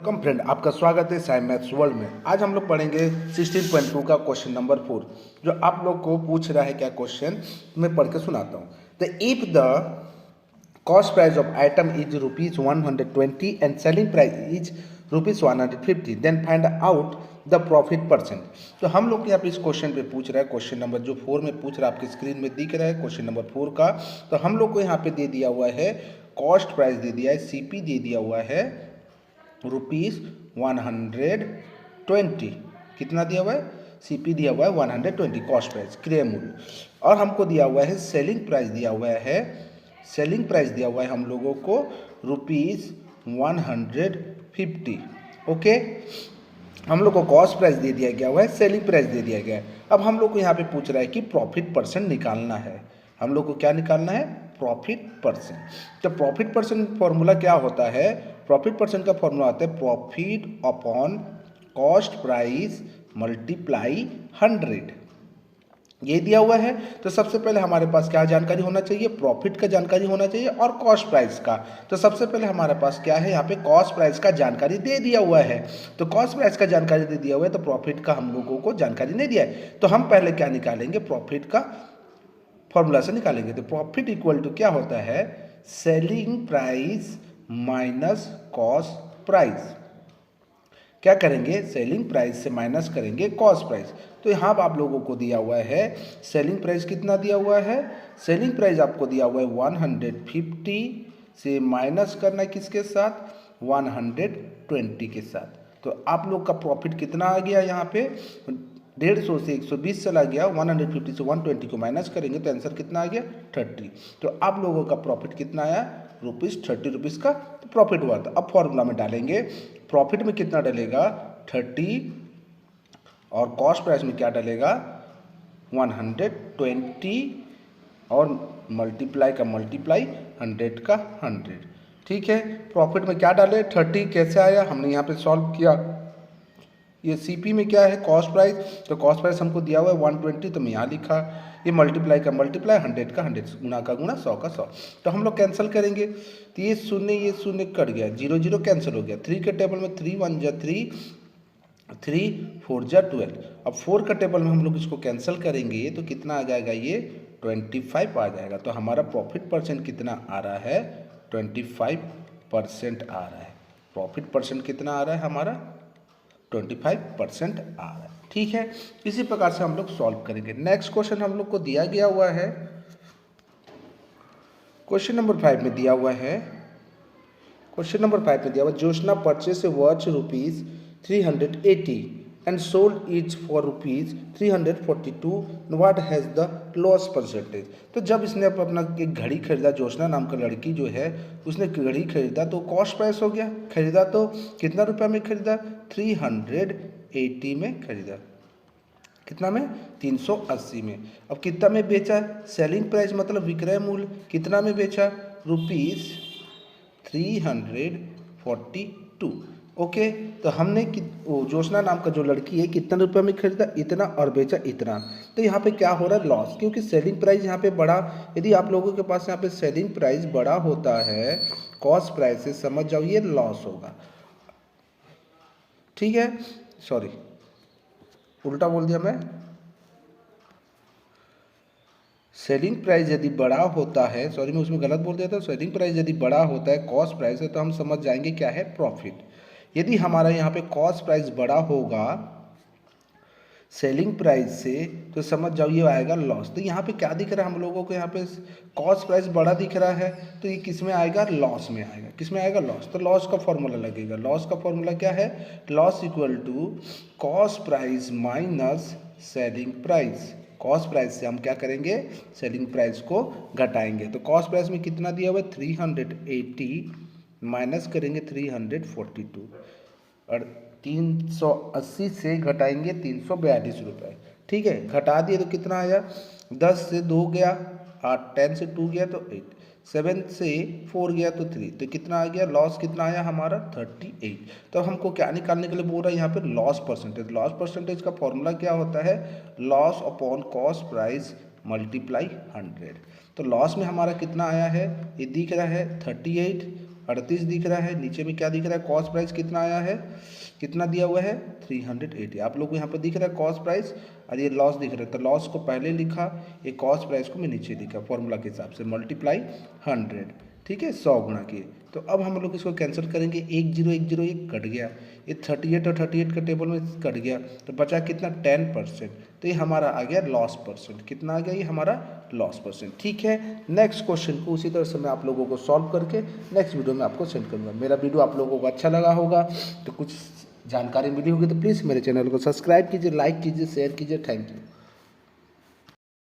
Welcome friend, आपका स्वागत है साई मैथ्स वर्ल्ड में। आज हम लोग पढ़ेंगे 16.2 का क्वेश्चन नंबर 4, जो आप लोग को पूछ रहा है। क्या क्वेश्चन मैं पढ़ के सुनाता हूँ। The if the cost price of item is ₹120 and selling price is ₹150, then find out the profit percent. तो हम लोग यहाँ पे इस क्वेश्चन पे पूछ रहा है, क्वेश्चन नंबर जो 4 में पूछ रहा है, आपकी स्क्रीन में दिख रहा है क्वेश्चन नंबर 4 का। तो हम लोग को यहाँ पे दे दिया हुआ है कॉस्ट प्राइस, दे दिया है सीपी, दे दिया हुआ है ₹120। कितना दिया हुआ है? सीपी दिया हुआ है 120 कॉस्ट प्राइस, क्रय मूल्य। और हमको दिया हुआ है सेलिंग प्राइस, दिया हुआ है सेलिंग प्राइस दिया हुआ है हम लोगों को ₹150। ओके, हम लोग को कॉस्ट प्राइस दे दिया गया हुआ है, सेलिंग प्राइस दे दिया गया है। अब हम लोग को यहाँ पे पूछ रहा है कि प्रॉफिट परसेंट निकालना है। हम लोग को क्या निकालना है? Profit percent. तो प्रॉफिट परसेंट फॉर्मूला क्या होता है? प्रॉफिट परसेंट का फॉर्मूला होता है profit upon cost price multiply 100। ये दिया हुआ है। तो सबसे पहले हमारे पास क्या जानकारी होना चाहिए? प्रॉफिट का जानकारी होना चाहिए और कॉस्ट प्राइस का। तो सबसे पहले हमारे पास क्या है? यहाँ पे कॉस्ट प्राइस का जानकारी दे दिया हुआ है। तो कॉस्ट प्राइस का जानकारी दे दिया हुआ है, तो प्रॉफिट का हम लोगों को जानकारी नहीं दिया है। तो हम पहले क्या निकालेंगे? प्रॉफिट का फॉर्मूला से निकालेंगे। तो प्रॉफिट इक्वल टू क्या होता है? Selling price minus cost price. क्या करेंगे? सेलिंग प्राइस से माइनस करेंगे कॉस्ट प्राइस। तो यहाँ आप लोगों को दिया हुआ है सेलिंग प्राइस कितना दिया हुआ है? सेलिंग प्राइस आपको दिया हुआ है 150 से माइनस करना है किसके साथ? 120 के साथ। तो आप लोग का प्रॉफिट कितना आ गया? यहाँ पे 150 से 120 चला गया, 150 से 120 को माइनस करेंगे तो आंसर कितना आ गया? 30। तो आप लोगों का प्रॉफिट कितना आया? ₹30 का तो प्रॉफिट हुआ था। अब फॉर्मूला में डालेंगे, प्रॉफिट में कितना डलेगा? 30, और कॉस्ट प्राइस में क्या डलेगा? 120, और मल्टीप्लाई का मल्टीप्लाई, 100 का 100। ठीक है, प्रॉफिट में क्या डाले? 30। कैसे आया? हमने यहाँ पे सॉल्व किया। ये सीपी में क्या है? Cost price. तो कॉस्ट प्राइस हमको दिया हुआ है 120, तो मैं यहाँ लिखा। ये मल्टीप्लाई का मल्टीप्लाई, 100 का 100, गुना का गुना, 100 का 100। तो हम लोग कैंसिल करेंगे, तो ये शून्य कट गया, 0 0 कैंसिल हो गया। 3 के टेबल में 3 1 जा 3, 3 4 जा 12। अब 4 का टेबल में हम लोग इसको कैंसिल करेंगे तो कितना आ जाएगा? ये 25 आ जाएगा। तो हमारा प्रॉफिट परसेंट कितना आ रहा है? 25% आ रहा है। प्रॉफिट परसेंट कितना आ रहा है हमारा? 25% आ रहा है। ठीक है, इसी प्रकार से हम लोग सॉल्व करेंगे। नेक्स्ट क्वेश्चन हम लोग को दिया गया हुआ है, क्वेश्चन नंबर 5 में दिया हुआ है। क्वेश्चन नंबर 5 में दिया हुआ, Joshna purchase A watch ₹380 and sold etch for ₹342, what has the loss percentage. तो जब इसने अपना एक घड़ी खरीदा, जोशना नाम का लड़की जो है उसने घड़ी खरीदा, तो कॉस्ट प्राइस हो गया। खरीदा तो कितना रुपया में खरीदा? 380 में खरीदा। कितना में? 380 में। अब कितना में बेचा? सेलिंग प्राइस मतलब विक्रय मूल्य। कितना में बेचा? ₹342। ओके, तो हमने जोशना नाम का जो लड़की है कितना रुपये में खरीदा? इतना, और बेचा इतना। तो यहाँ पे क्या हो रहा है? लॉस, क्योंकि सेलिंग प्राइस यहाँ पे बड़ा। यदि आप लोगों के पास यहाँ पे सेलिंग प्राइस बड़ा होता है कॉस्ट प्राइस से, समझ जाओ ये लॉस होगा। ठीक है, सॉरी उल्टा बोल दिया मैं। सेलिंग प्राइस यदि बड़ा होता है, सॉरी मैं उसमें गलत बोल दिया था। सेलिंग प्राइस यदि बड़ा होता है कॉस्ट प्राइस से, तो हम समझ जाएंगे क्या है? प्रॉफिट। यदि हमारा यहाँ पे कॉस्ट प्राइस बड़ा होगा सेलिंग प्राइस से, तो समझ जाओ ये आएगा लॉस। तो यहाँ पे क्या दिख रहा है हम लोगों को? यहाँ पे कॉस्ट प्राइस बड़ा दिख रहा है, तो ये किस में आएगा? लॉस में आएगा। किस में आएगा? लॉस। तो लॉस का फॉर्मूला लगेगा। लॉस का फॉर्मूला क्या है? Loss equal to cost price minus selling price. Cost price से हम क्या करेंगे? सेलिंग प्राइस को घटाएंगे। तो कॉस्ट प्राइस में कितना दिया हुआ है? 380 माइनस करेंगे 342, और 380 से घटाएंगे 342 रुपये। ठीक है, घटा दिए तो कितना आया? 10 से 2 गया 8, 10 से 2 गया तो 8, 7 से 4 गया तो 3, तो कितना आ गया? लॉस कितना आया हमारा? 38। तो हमको क्या निकालने के लिए बोल रहा है यहाँ पे? Loss percentage. लॉस परसेंटेज का फॉर्मूला क्या होता है? Loss upon cost price multiply 100। तो लॉस में हमारा कितना आया है? ये दिख रहा है 38, 38 दिख रहा है। नीचे में क्या दिख रहा है, कॉस्ट प्राइस कितना आया है, कितना दिया हुआ है 380। आप लोग को यहाँ पर दिख रहा है कॉस्ट प्राइस और ये लॉस दिख रहा है, तो लॉस को पहले लिखा, ये कॉस्ट प्राइस को मैं नीचे लिखा फॉर्मूला के हिसाब से, मल्टीप्लाई 100, ठीक है, 100 गुणा किए। तो अब हम लोग इसको कैंसिल करेंगे, 1 कट गया, ये 38 और 38 का टेबल में कट गया, तो बचा कितना 10%, तो ये हमारा आ गया लॉस परसेंट। कितना आ गया, ये हमारा लॉस परसेंट। ठीक है, नेक्स्ट क्वेश्चन को उसी तरह से मैं आप लोगों को सॉल्व करके नेक्स्ट वीडियो में आपको सेंड करूँगा। मेरा वीडियो आप लोगों को अच्छा लगा होगा, तो कुछ जानकारी मिली होगी तो प्लीज़ मेरे चैनल को सब्सक्राइब कीजिए, लाइक कीजिए, शेयर कीजिए। Thank you.